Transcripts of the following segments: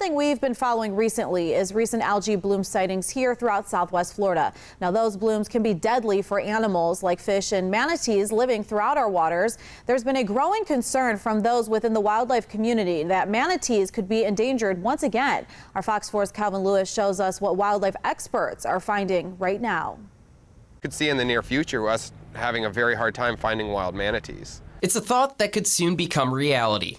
something we've been following recently is recent algae bloom sightings here throughout Southwest Florida. Now, those blooms can be deadly for animals like fish and manatees living throughout our waters. There's been a growing concern from those within the wildlife community that manatees could be endangered once again. Our Fox 4's Calvin Lewis shows us what wildlife experts are finding right now. Could see in the near future us having a very hard time finding wild manatees. It's a thought that could soon become reality.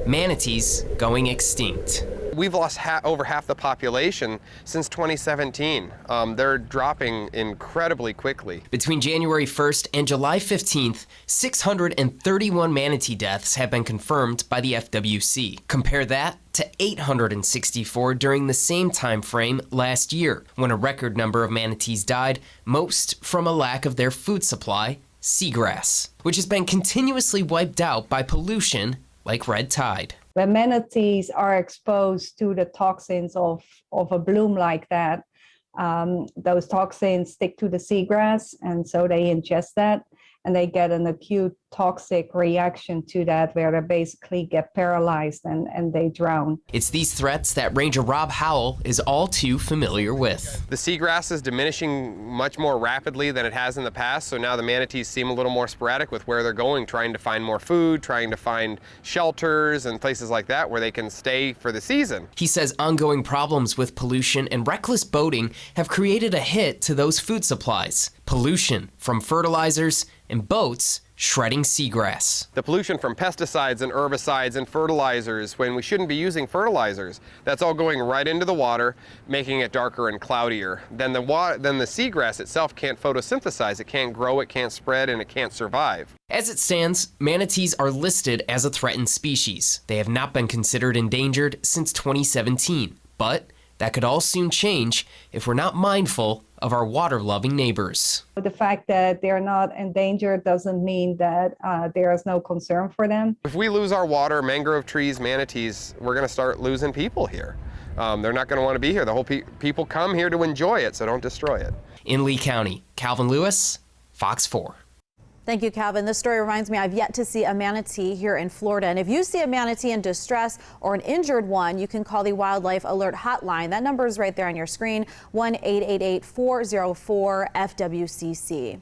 Manatees going extinct. We've lost over half the population since 2017. They're dropping incredibly quickly. Between January 1st and July 15th, 631 manatee deaths have been confirmed by the FWC. Compare that to 864 during the same time frame last year, when a record number of manatees died, most from a lack of their food supply, seagrass, which has been continuously wiped out by pollution like red tide. When manatees are exposed to the toxins of a bloom like that, those toxins stick to the seagrass, and so they ingest that, and they get an acute toxic reaction to that where they basically get paralyzed and they drown. It's these threats that Ranger Rob Howell is all too familiar with. The seagrass is diminishing much more rapidly than it has in the past, so now the manatees seem a little more sporadic with where they're going, trying to find more food, trying to find shelters and places like that where they can stay for the season. He says ongoing problems with pollution and reckless boating have created a hit to those food supplies. Pollution from fertilizers and boats shredding seagrass. The pollution from pesticides and herbicides and fertilizers, when we shouldn't be using fertilizers, that's all going right into the water, making it darker and cloudier. Then the seagrass itself can't photosynthesize, it can't grow, it can't spread, and it can't survive. As it stands, manatees are listed as a threatened species. They have not been considered endangered since 2017, but that could all soon change if we're not mindful of our water-loving neighbors. The fact that they're not endangered doesn't mean that there is no concern for them. If we lose our water, mangrove trees, manatees, we're going to start losing people here. They're not going to want to be here. The whole people come here to enjoy it, so don't destroy it. In Lee County, Calvin Lewis, Fox 4. Thank you, Calvin. This story reminds me I've yet to see a manatee here in Florida. And if you see a manatee in distress or an injured one, you can call the Wildlife Alert Hotline. That number is right there on your screen, 1-888-404-FWCC.